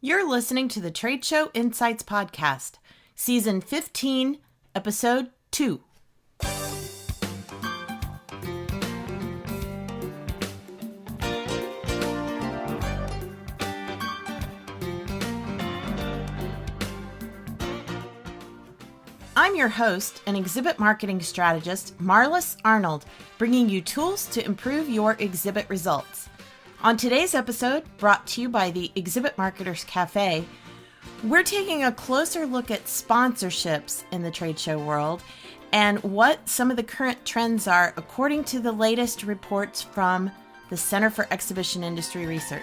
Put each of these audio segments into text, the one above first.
You're listening to the Trade Show Insights Podcast, Season 15, Episode 2. I'm your host and exhibit marketing strategist, Marlis Arnold, bringing you tools to improve your exhibit results. On today's episode, brought to you by the Exhibit Marketers Cafe, we're taking a closer look at sponsorships in the trade show world and what some of the current trends are according to the latest reports from the Center for Exhibition Industry Research.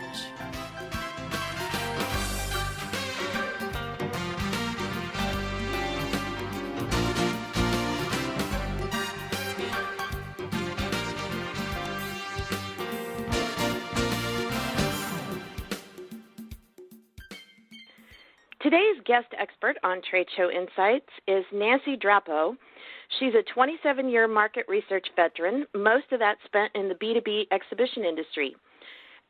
Today's guest expert on Trade Show Insights is Nancy Drapeau. She's a 27-year market research veteran, most of that spent in the B2B exhibition industry.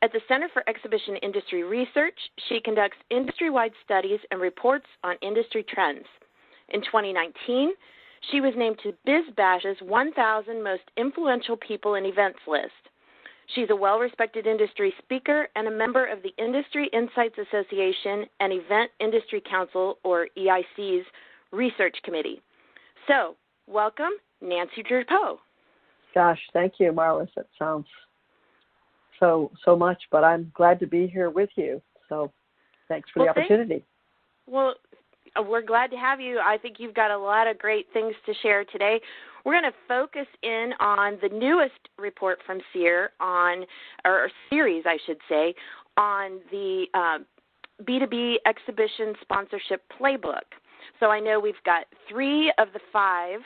At the Center for Exhibition Industry Research, she conducts industry-wide studies and reports on industry trends. In 2019, she was named to BizBash's 1,000 Most Influential People in Events list. She's a well-respected industry speaker and a member of the Industry Insights Association and Event Industry Council, or EIC's, Research Committee. So, welcome, Nancy Drapeau. Gosh, thank you, Marlis. That sounds so much, but I'm glad to be here with you. So, thanks for the opportunity. We're glad to have you. I think you've got a lot of great things to share today. We're going to focus in on the newest report from SEER or series, I should say, on the B2B exhibition sponsorship playbook. So I know we've got 3 of the 5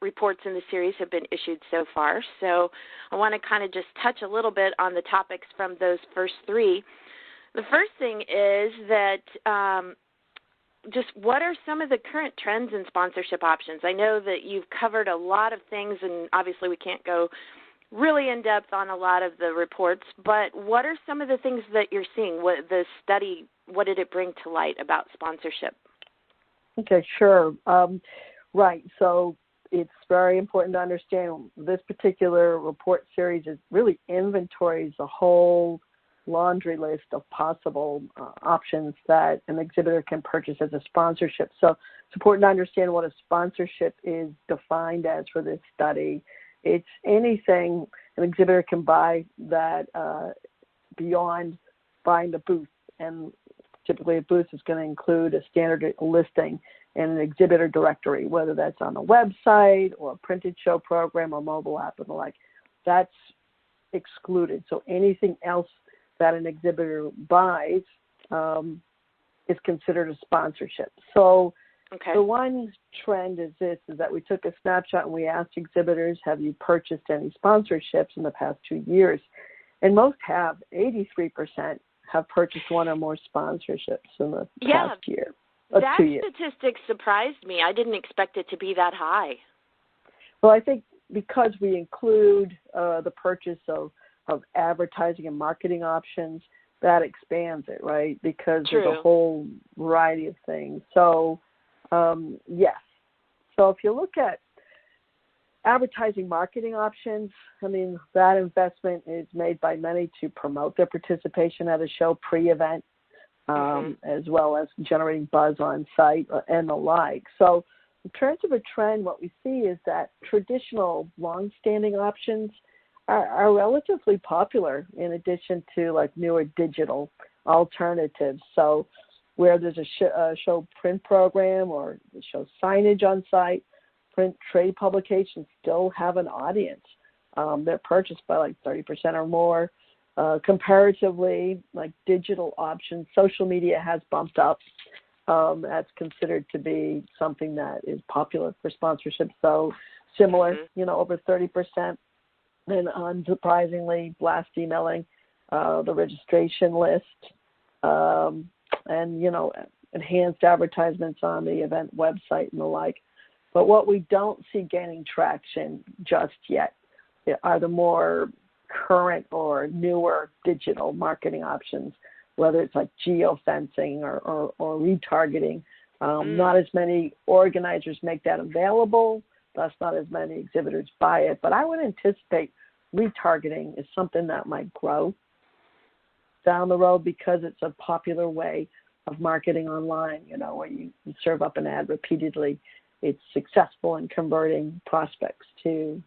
reports in the series have been issued so far. So I want to kind of just touch a little bit on the topics from those first 3. The first thing is that just what are some of the current trends in sponsorship options? I know that you've covered a lot of things, and obviously we can't go really in depth on a lot of the reports, but what are some of the things that you're seeing? What the study, what did it bring to light about sponsorship? Okay, sure. Right. So it's very important to understand this particular report series is really inventories a whole laundry list of possible options that an exhibitor can purchase as a sponsorship. So it's important to understand what a sponsorship is defined as for this study. It's anything an exhibitor can buy that beyond buying the booth, and typically a booth is going to include a standard listing and an exhibitor directory, whether that's on a website or a printed show program or mobile app and the like. That's excluded. So anything else that an exhibitor buys is considered a sponsorship. So The one trend is that we took a snapshot and we asked exhibitors, have you purchased any sponsorships in the past 2 years? And most have. 83% have purchased one or more sponsorships in the past year. That 2 years. statistic surprised me. I didn't expect it to be that high. Well, I think because we include the purchase of advertising and marketing options, that expands it, right? Because True. There's a whole variety of things. So, yes. So if you look at advertising marketing options, I mean, that investment is made by many to promote their participation at a show pre-event, as well as generating buzz on site and the like. So in terms of a trend, what we see is that traditional long-standing options are relatively popular in addition to like newer digital alternatives. So where there's a show print program or show signage on site, print trade publications still have an audience. They're purchased by like 30% or more. Comparatively, like digital options, social media has bumped up. That's considered to be something that is popular for sponsorship. So similar, over 30%. Then unsurprisingly, blast emailing, the registration list, and, enhanced advertisements on the event website and the like. But what we don't see gaining traction just yet are the more current or newer digital marketing options whether it's like geofencing or retargeting. Not as many organizers make that available, thus not as many exhibitors buy it. But I would anticipate retargeting is something that might grow down the road because it's a popular way of marketing online, where you serve up an ad repeatedly. It's successful in converting prospects to,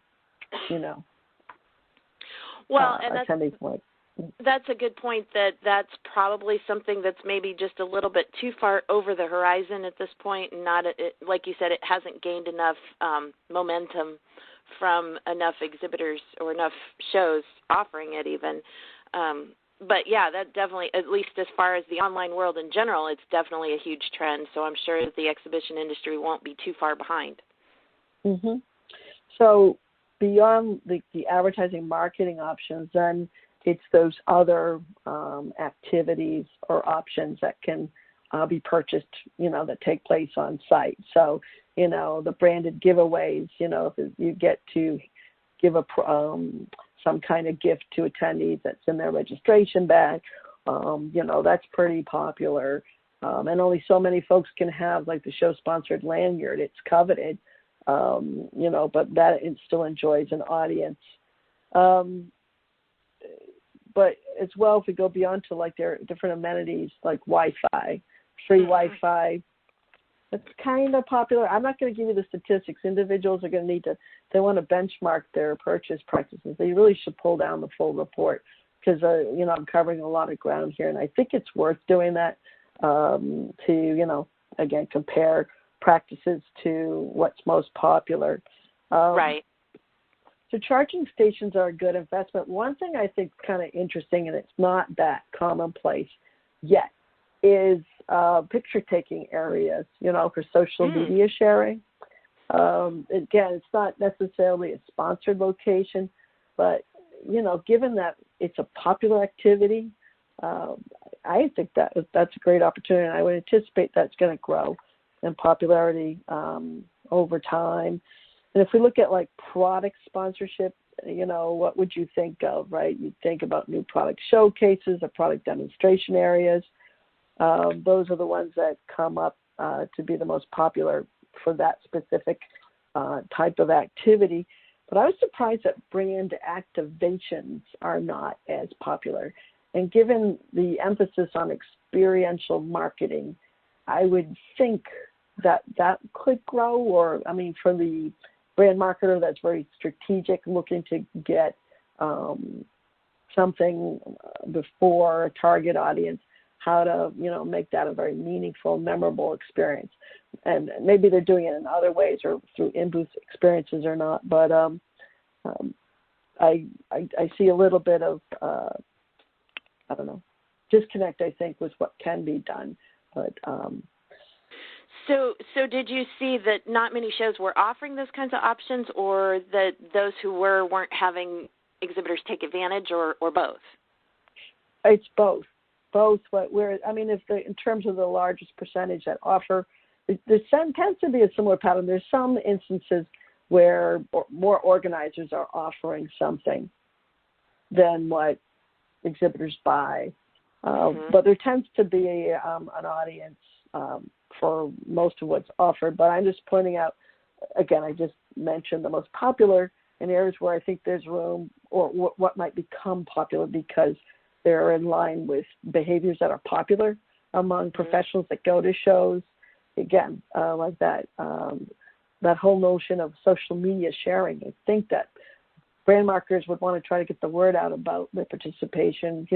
attending point. That's a good point. That's probably something that's maybe just a little bit too far over the horizon at this point, and like you said, it hasn't gained enough momentum from enough exhibitors or enough shows offering it even. But yeah, that definitely, at least as far as the online world in general, it's definitely a huge trend. So I'm sure that the exhibition industry won't be too far behind. Mm-hmm. So beyond the advertising marketing options, then it's those other activities or options that can be purchased, that take place on site. So, the branded giveaways, if you get to give some kind of gift to attendees that's in their registration bag, that's pretty popular. And only so many folks can have like the show-sponsored lanyard. It's coveted, but that it still enjoys an audience. But as well, if we go beyond to like their different amenities like Wi-Fi, free Wi-Fi, that's kind of popular. I'm not going to give you the statistics. Individuals are going to need to, they want to benchmark their purchase practices. They really should pull down the full report because, I'm covering a lot of ground here, and I think it's worth doing that to, again, compare practices to what's most popular. Right. So charging stations are a good investment. One thing I think is kind of interesting, and it's not that commonplace yet, is picture-taking areas, for social media sharing. Again, it's not necessarily a sponsored location, but, given that it's a popular activity, I think that's a great opportunity, and I would anticipate that's going to grow in popularity over time. And if we look at like product sponsorship, what would you think of, right? You'd think about new product showcases or product demonstration areas. Those are the ones that come up to be the most popular for that specific type of activity. But I was surprised that brand activations are not as popular. And given the emphasis on experiential marketing, I would think that could grow, or, for the brand marketer that's very strategic, looking to get something before a target audience, how to, make that a very meaningful, memorable experience. And maybe they're doing it in other ways or through in-booth experiences or not. But I see a little bit of, disconnect, I think, with what can be done. But So did you see that not many shows were offering those kinds of options, or that those who weren't having exhibitors take advantage, or both? It's both. Both. In terms of the largest percentage that offer, there tends to be a similar pattern. There's some instances where more organizers are offering something than what exhibitors buy. But there tends to be an audience for most of what's offered. But I'm just pointing out, again, I just mentioned the most popular in areas where I think there's room, or what might become popular because they're in line with behaviors that are popular among professionals that go to shows. Again, like that whole notion of social media sharing. I think that brand marketers would want to try to get the word out about their participation,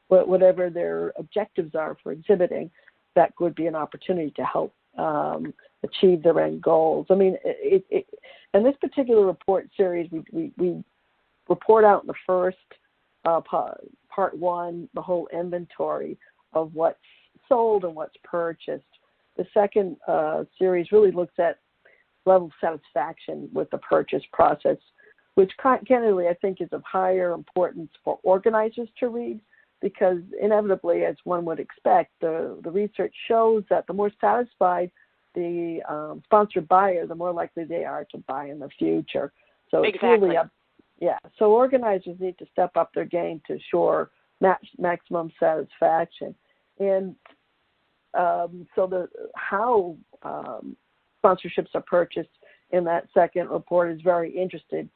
whatever their objectives are for exhibiting. That would be an opportunity to help achieve their end goals. In this particular report series, we report out in the first part one, the whole inventory of what's sold and what's purchased. The second series really looks at level of satisfaction with the purchase process, which candidly I think is of higher importance for organizers to read, because inevitably, as one would expect, the research shows that the more satisfied the sponsored buyer, the more likely they are to buy in the future. So exactly. It's really so organizers need to step up their game to ensure maximum satisfaction. And so how sponsorships are purchased in that second report is very interesting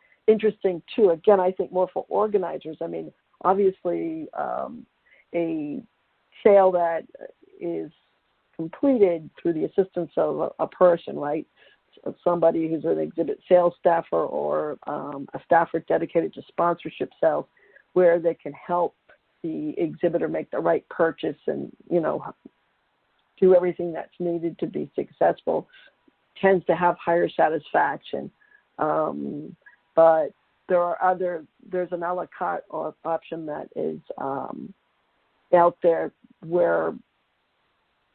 too. Again, I think more for organizers. I mean, obviously, a sale that is completed through the assistance of a person, right? Somebody who's an exhibit sales staffer or a staffer dedicated to sponsorship sales, where they can help the exhibitor make the right purchase and, do everything that's needed to be successful, tends to have higher satisfaction. But there's an a la carte option that is out there where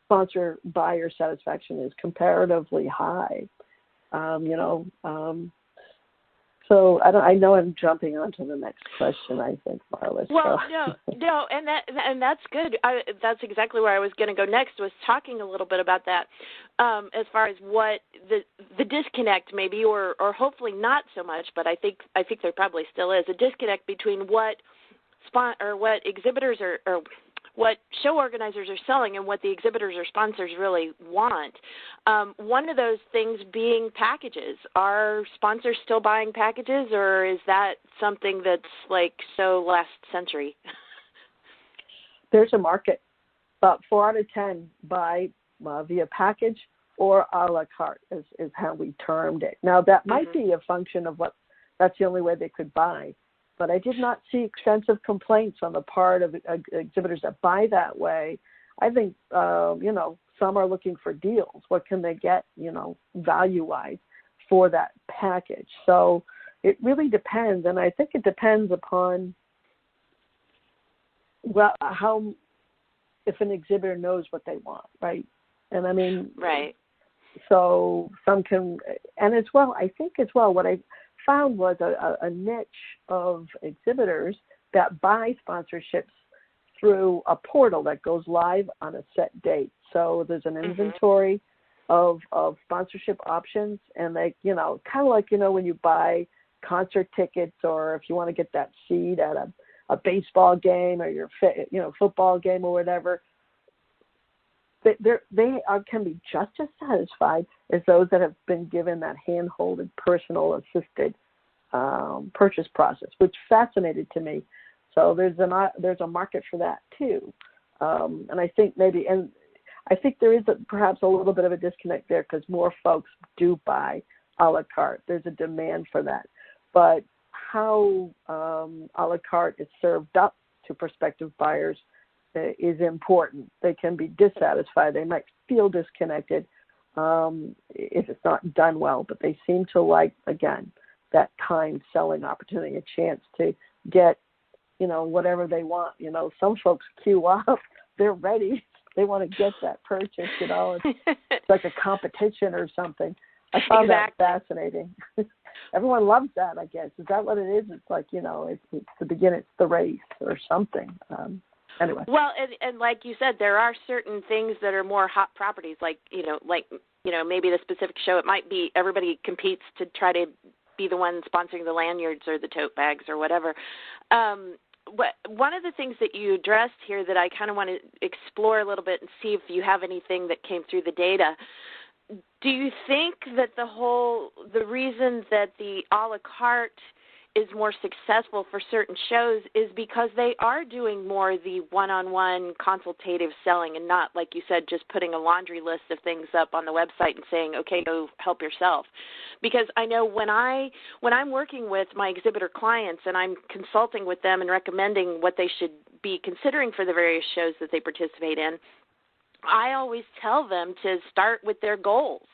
sponsor buyer satisfaction is comparatively high. So I know I'm jumping on to the next question, I think, Marla. Well, no, and that's good. That's exactly where I was going to go next, was talking a little bit about that, as far as what the disconnect maybe, or hopefully not so much, but I think there probably still is a disconnect between what exhibitors or what show organizers are selling and what the exhibitors or sponsors really want. One of those things being packages. Are sponsors still buying packages, or is that something that's like so last century? There's a market. About 4 out of 10 buy via package or a la carte is how we termed it. Now, that might be a function of that's the only way they could buy. But I did not see extensive complaints on the part of exhibitors that buy that way. I think, some are looking for deals. What can they get, value-wise for that package? So it really depends, and I think it depends upon if an exhibitor knows what they want, right? And I mean, right. So some can, and as well, I think as well, what I found was a niche of exhibitors that buy sponsorships through a portal that goes live on a set date. So there's an inventory of sponsorship options, and they, kind of like, when you buy concert tickets, or if you want to get that seat at a baseball game or your football game or whatever, they can be just as satisfied as those that have been given that hand-holded, personal assisted purchase process, which fascinated to me. So there's a market for that too, and I think there is perhaps a little bit of a disconnect there, because more folks do buy a la carte. There's a demand for that, but how a la carte is served up to prospective buyers is important. They can be dissatisfied. They might feel disconnected if it's not done well, but they seem to like, again, that time selling opportunity, a chance to get, whatever they want. Some folks queue up. They're ready. They want to get that purchase, It's like a competition or something. I found that fascinating. Everyone loves that, I guess. Is that what it is? It's like, it's the beginning, it's the race or something. Anyway. Well, and like you said, there are certain things that are more hot properties, like maybe the specific show. It might be everybody competes to try to be the one sponsoring the lanyards or the tote bags or whatever. One of the things that you addressed here that I kind of want to explore a little bit and see if you have anything that came through the data. Do you think that the reason that the a la carte is more successful for certain shows is because they are doing more the one-on-one consultative selling, and not, like you said, just putting a laundry list of things up on the website and saying, okay, go help yourself? Because I know when I'm working with my exhibitor clients and I'm consulting with them and recommending what they should be considering for the various shows that they participate in, I always tell them to start with their goals,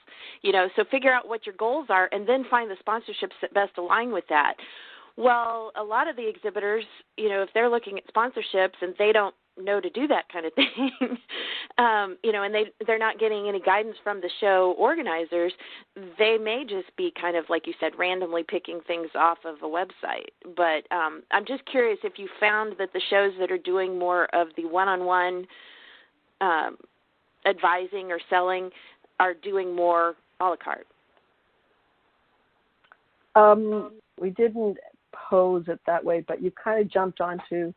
so figure out what your goals are and then find the sponsorships that best align with that. Well, a lot of the exhibitors, if they're looking at sponsorships and they don't know to do that kind of thing, and they're not getting any guidance from the show organizers, they may just be kind of, like you said, randomly picking things off of a website. But I'm just curious if you found that the shows that are doing more of the one-on-one advising or selling are doing more a la carte. We didn't pose it that way, but you kind of jumped onto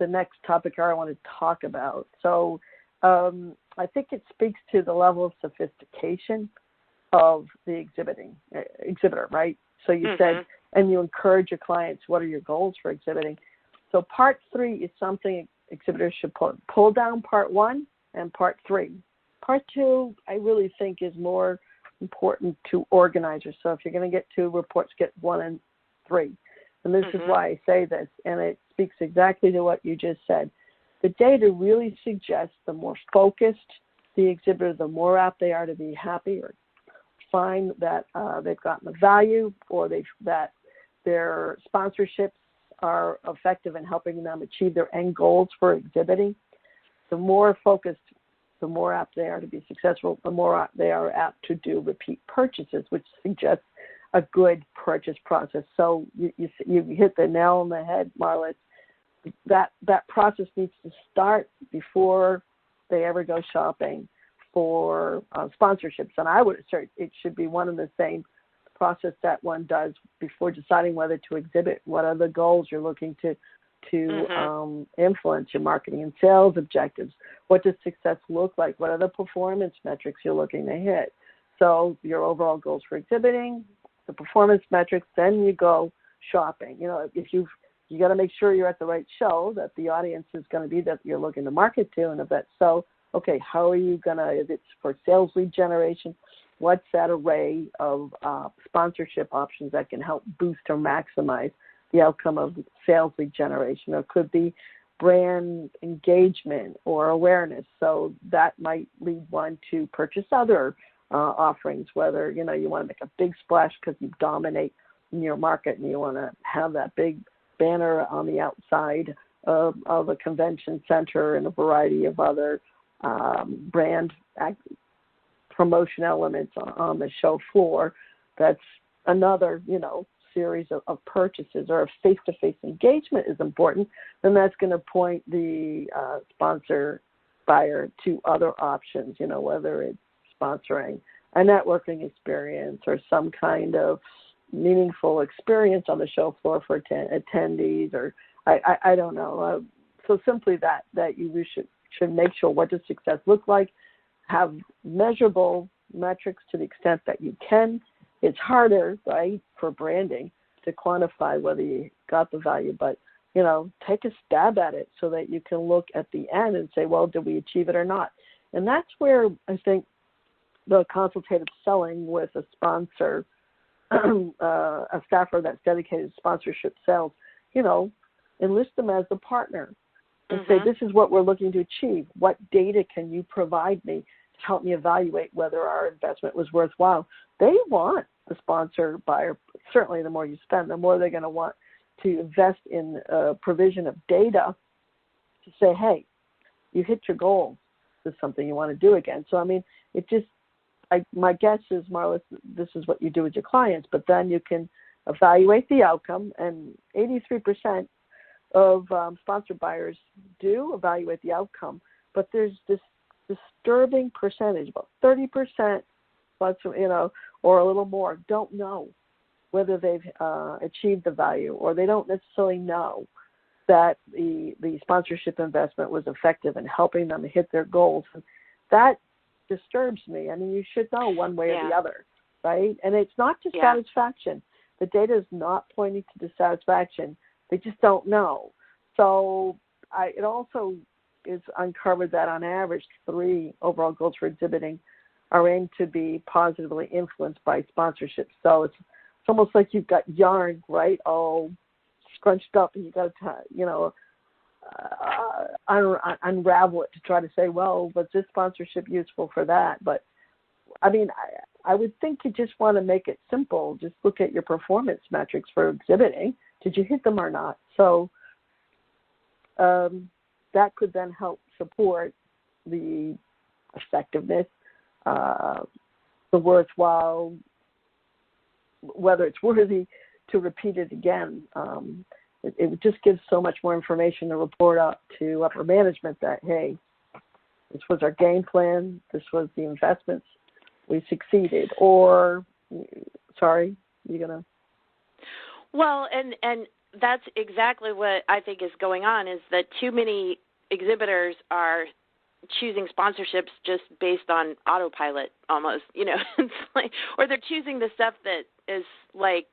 the next topic I want to talk about. So I think it speaks to the level of sophistication of the exhibitor, right? So you said, and you encourage your clients, what are your goals for exhibiting? So part 3 is something exhibitors should pull down part 1 and part 3. Part 2, I really think, is more important to organizers. So if you're going to get 2 reports, get 1 and 3. And this is why I say this, and it speaks exactly to what you just said. The data really suggests the more focused the exhibitor, the more apt they are to be happy or find that they've gotten the value, or that their sponsorships are effective in helping them achieve their end goals for exhibiting. The more focused, the more apt they are to be successful, the more they are apt to do repeat purchases, which suggests a good purchase process. So you hit the nail on the head, Marla. That process needs to start before they ever go shopping for sponsorships. And I would assert it should be one and the same process that one does before deciding whether to exhibit. What are the goals you're looking to influence your marketing and sales objectives? What does success look like? What are the performance metrics you're looking to hit? So your overall goals for exhibiting, the performance metrics, then you go shopping. If you got to make sure you're at the right show, that the audience is going to be that you're looking to market to, and if that's so, okay, how are you going to, if it's for sales lead generation, what's that array of sponsorship options that can help boost or maximize the outcome of sales lead generation? Or it could be brand engagement or awareness. So that might lead one to purchase other offerings, whether, you want to make a big splash because you dominate in your market and you want to have that big banner on the outside of a convention center and a variety of other brand promotion elements on the show floor. That's another, series of purchases. Or if face-to-face engagement is important, then that's going to point the sponsor buyer to other options, whether it's sponsoring a networking experience or some kind of meaningful experience on the show floor for attendees, or I don't know. So simply that you should make sure, what does success look like? Have measurable metrics to the extent that you can. It's harder, right, for branding to quantify whether you got the value, but, take a stab at it so that you can look at the end and say, well, did we achieve it or not? And that's where I think the consultative selling with a sponsor, a staffer that's dedicated to sponsorship sales, enlist them as a partner and say, this is what we're looking to achieve. What data can you provide me to help me evaluate whether our investment was worthwhile? They want the sponsor buyer. Certainly the more you spend, the more they're going to want to invest in provision of data to say, hey, you hit your goals. This is something you want to do again. So, my guess is, Marla, this is what you do with your clients, but then you can evaluate the outcome, and 83% of sponsor buyers do evaluate the outcome, but there's this disturbing percentage, about 30%, or a little more, don't know whether they've achieved the value, or they don't necessarily know that the sponsorship investment was effective in helping them hit their goals. And that disturbs me. You should know one way or the other, right? And it's not dissatisfaction. The data is not pointing to dissatisfaction. They just don't know. So it also is uncovered that on average, 3 overall goals for exhibiting are aimed to be positively influenced by sponsorship. So it's almost like you've got yarn, right, all scrunched up, and you got to, unravel it to try to say, well, was this sponsorship useful for that? But I would think you just want to make it simple. Just look at your performance metrics for exhibiting. Did you hit them or not? So that could then help support the effectiveness, the worthwhile, whether it's worthy to repeat it again. It just gives so much more information to report up to upper management that, hey, this was our game plan, this was the investments, we succeeded. Or, sorry, you're going to? Well, and that's exactly what I think is going on, is that too many exhibitors are choosing sponsorships just based on autopilot almost, it's like, or they're choosing the stuff that is like,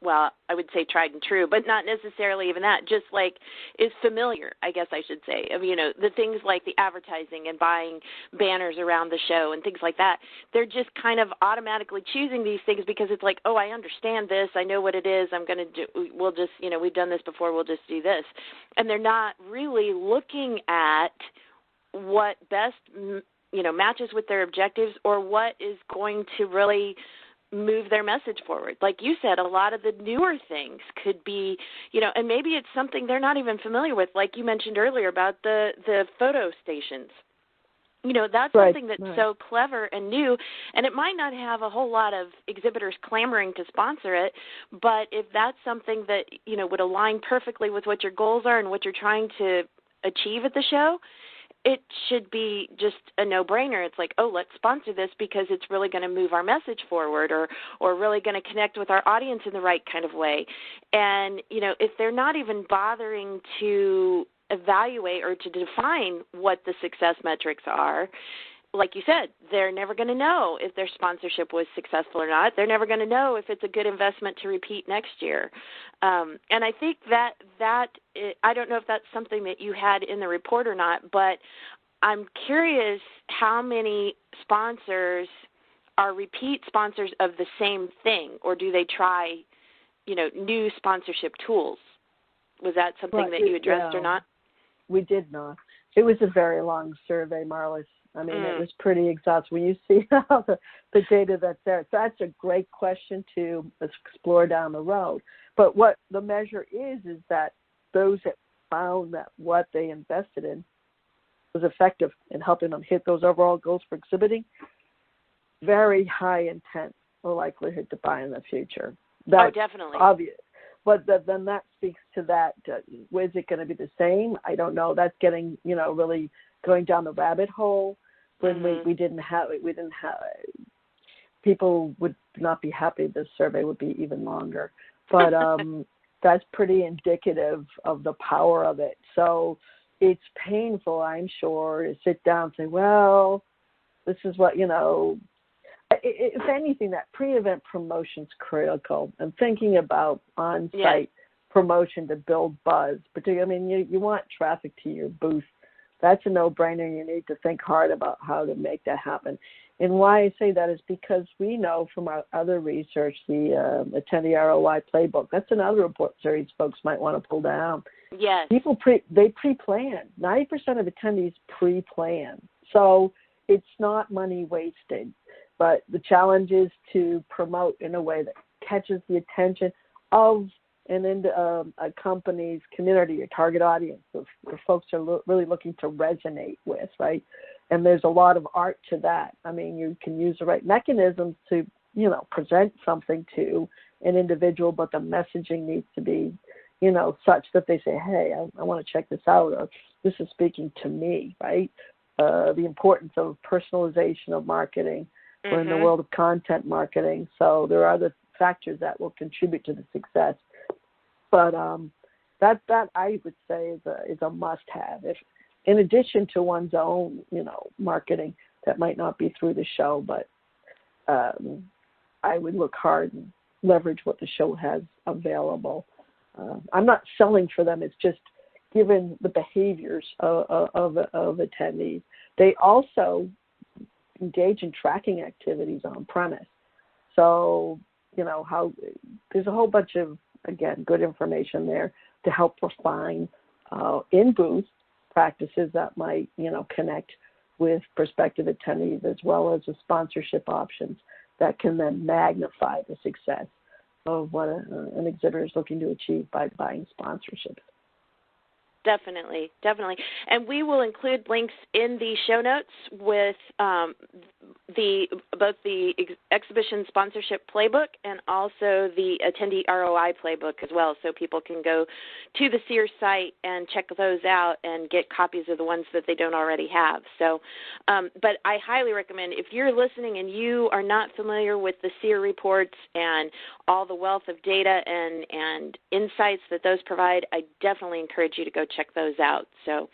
well, I would say tried and true, but not necessarily even that, just like is familiar, I guess I should say. The things like the advertising and buying banners around the show and things like that, they're just kind of automatically choosing these things because it's like, oh, I understand this. I know what it is. I'm going to do, we'll just, we've done this before. We'll just do this. And they're not really looking at what best, matches with their objectives or what is going to really move their message forward. Like you said, a lot of the newer things could be, and maybe it's something they're not even familiar with, like you mentioned earlier about the photo stations. That's right, something that's right. so clever and new, and it might not have a whole lot of exhibitors clamoring to sponsor it, but if that's something that, would align perfectly with what your goals are and what you're trying to achieve at the show, it should be just a no-brainer. It's like, oh, let's sponsor this because it's really going to move our message forward or really going to connect with our audience in the right kind of way. And, if they're not even bothering to evaluate or to define what the success metrics are, like you said, they're never going to know if their sponsorship was successful or not. They're never going to know if it's a good investment to repeat next year. And I think that I don't know if that's something that you had in the report or not, but I'm curious how many sponsors are repeat sponsors of the same thing, or do they try, new sponsorship tools? Was that something that you addressed or not? We did not. It was a very long survey, Marlis. I mean, it was pretty exhausting. When you see the data that's there, so that's a great question to explore down the road. But what the measure is that those that found that what they invested in was effective in helping them hit those overall goals for exhibiting, very high intent or likelihood to buy in the future. That's definitely obvious. But then that speaks to that. Is it going to be the same? I don't know. That's getting, really going down the rabbit hole when we didn't have people would not be happy. This survey would be even longer. But that's pretty indicative of the power of it. So it's painful, I'm sure, to sit down and say, well, this is what, if anything, that pre-event promotion's critical, and thinking about on-site promotion to build buzz. Particularly, you want traffic to your booth. That's a no-brainer. You need to think hard about how to make that happen. And why I say that is because we know from our other research, the attendee ROI playbook. That's another report series folks might want to pull down. Yes. People pre-plan. 90% of attendees pre-plan. So it's not money wasted. But the challenge is to promote in a way that catches the attention of a company's community, your target audience, the folks are really looking to resonate with, right? And there's a lot of art to that. I mean, you can use the right mechanisms to, present something to an individual, but the messaging needs to be, such that they say, hey, I want to check this out, or this is speaking to me, right? The importance of personalization of marketing. We're in the world of content marketing, so there are other factors that will contribute to the success. But that I would say is a must-have. If, in addition to one's own, marketing that might not be through the show, but I would look hard and leverage what the show has available. I'm not selling for them. It's just given the behaviors of attendees. They also engage in tracking activities on premise. So, how there's a whole bunch of, again, good information there to help refine in-booth practices that might, connect with prospective attendees, as well as the sponsorship options that can then magnify the success of what an exhibitor is looking to achieve by buying sponsorships. Definitely. And we will include links in the show notes with both the exhibition sponsorship playbook and also the attendee ROI playbook as well, so people can go to the SEER site and check those out and get copies of the ones that they don't already have. So, but I highly recommend, if you're listening and you are not familiar with the SEER reports and all the wealth of data and insights that those provide, I definitely encourage you to go check those out. So,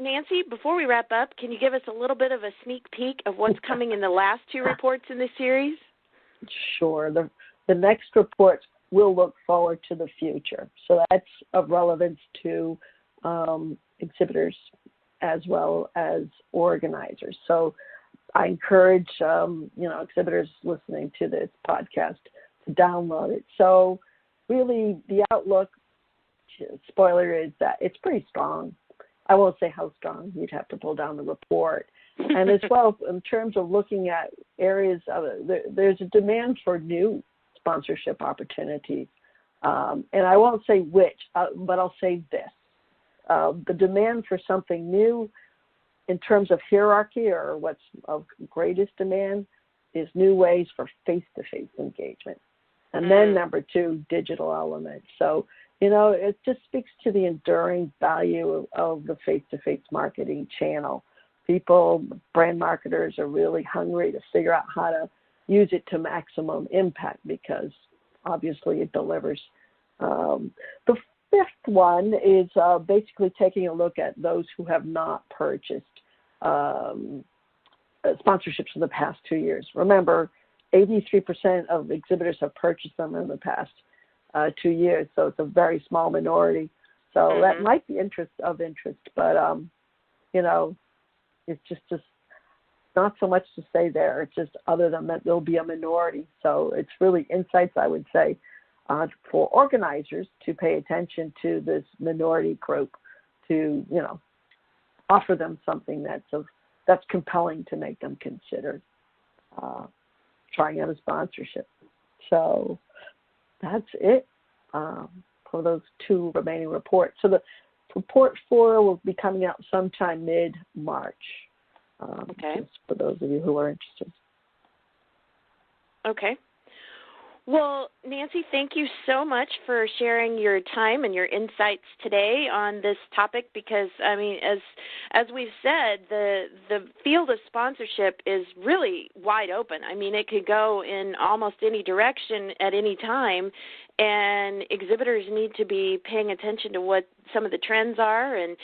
Nancy, before we wrap up, can you give us a little bit of a sneak peek of what's coming in the last two reports in this series? Sure. The next reports will look forward to the future. So that's of relevance to exhibitors as well as organizers. So I encourage, exhibitors listening to this podcast to download it. So really the outlook, spoiler, is that it's pretty strong. I won't say how strong. You'd have to pull down the report. And as well, in terms of looking at areas of it, there's a demand for new sponsorship opportunities. And I won't say which, but I'll say this. The demand for something new in terms of hierarchy, or what's of greatest demand, is new ways for face-to-face engagement. And then number two, digital elements. So, it just speaks to the enduring value of the face-to-face marketing channel. People, brand marketers, are really hungry to figure out how to use it to maximum impact, because obviously it delivers. The fifth one is basically taking a look at those who have not purchased sponsorships in the past 2 years. Remember, 83% of exhibitors have purchased them in the past 2 years, so it's a very small minority. So that might be of interest, but it's just not so much to say there. It's just, other than that, there'll be a minority. So it's really insights, I would say, for organizers to pay attention to this minority group, to offer them something that's compelling to make them consider trying out a sponsorship. So that's it for those two remaining reports. So the report 4 will be coming out sometime mid-March. Okay. Just for those of you who are interested. Okay. Well, Nancy, thank you so much for sharing your time and your insights today on this topic, because, I mean, as we've said, the field of sponsorship is really wide open. I mean, it could go in almost any direction at any time, and exhibitors need to be paying attention to what some of the trends are, and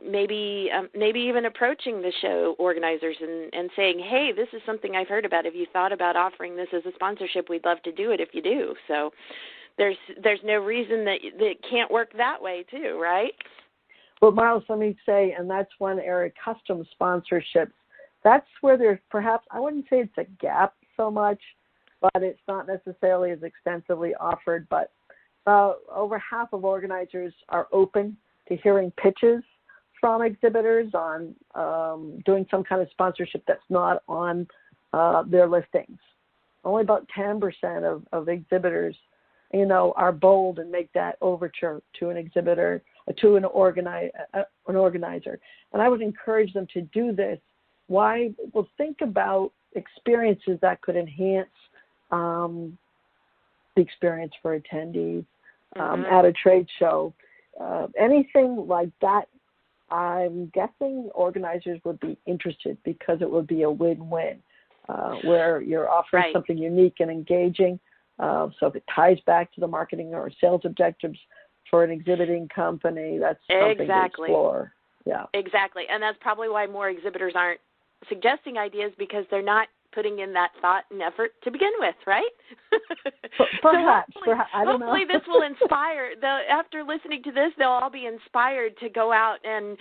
maybe even approaching the show organizers and saying, hey, this is something I've heard about. Have you thought about offering this as a sponsorship? We'd love to do it if you do. So there's no reason that it can't work that way too, right? Well, Miles, let me say, and that's one area, custom sponsorships. That's where there's perhaps, I wouldn't say it's a gap so much, but it's not necessarily as extensively offered. But over half of organizers are open to hearing pitches from exhibitors on doing some kind of sponsorship that's not on their listings. Only about 10% of exhibitors, are bold and make that overture to an exhibitor, to an organizer. And I would encourage them to do this. Why? Well, think about experiences that could enhance the experience for attendees at a trade show. Anything like that, I'm guessing organizers would be interested, because it would be a win-win where you're offering something unique and engaging. So if it ties back to the marketing or sales objectives for an exhibiting company, that's something to explore. Yeah, exactly. And that's probably why more exhibitors aren't suggesting ideas, because they're not putting in that thought and effort to begin with, right? Perhaps. I don't know. Hopefully this will inspire. After listening to this, they'll all be inspired to go out and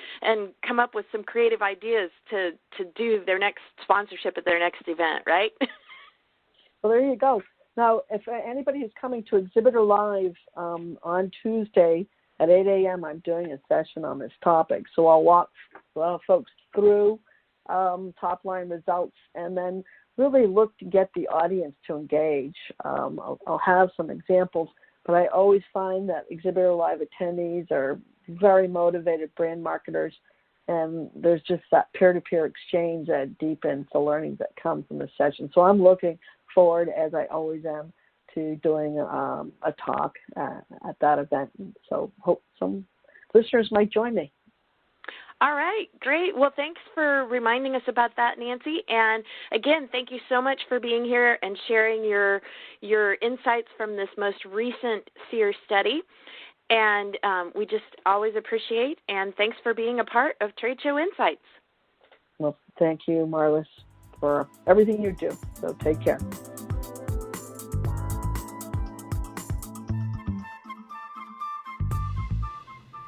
come up with some creative ideas to do their next sponsorship at their next event, right? Well, there you go. Now, if anybody is coming to Exhibitor Live on Tuesday at 8 a.m., I'm doing a session on this topic. So I'll walk folks through top-line results, and then really look to get the audience to engage. I'll have some examples But I always find that Exhibitor Live attendees are very motivated brand marketers, and there's just that peer-to-peer exchange that deepens the learnings that come from the session. So I'm looking forward, as I always am, to doing a talk at that event. So hope some listeners might join me. All right, great. Well, thanks for reminding us about that, Nancy. And again, thank you so much for being here and sharing your insights from this most recent SEER study. And we just always appreciate, and thanks for being a part of Trade Show Insights. Well, thank you, Marlis, for everything you do. So take care.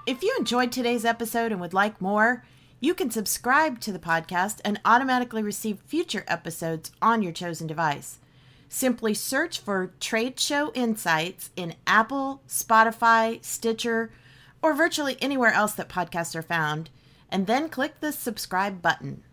If you enjoyed today's episode and would like more, you can subscribe to the podcast and automatically receive future episodes on your chosen device. Simply search for Trade Show Insights in Apple, Spotify, Stitcher, or virtually anywhere else that podcasts are found, and then click the subscribe button.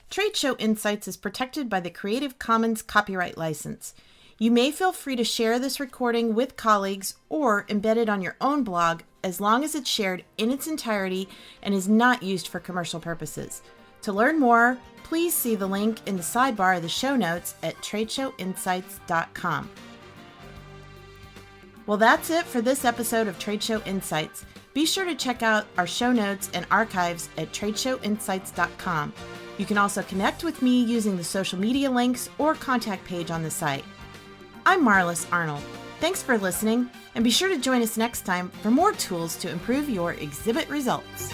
Trade Show Insights is protected by the Creative Commons copyright license. You may feel free to share this recording with colleagues or embed it on your own blog as long as it's shared in its entirety and is not used for commercial purposes. To learn more, please see the link in the sidebar of the show notes at tradeshowinsights.com. Well, that's it for this episode of Trade Show Insights. Be sure to check out our show notes and archives at tradeshowinsights.com. You can also connect with me using the social media links or contact page on the site. I'm Marlis Arnold. Thanks for listening, and be sure to join us next time for more tools to improve your exhibit results.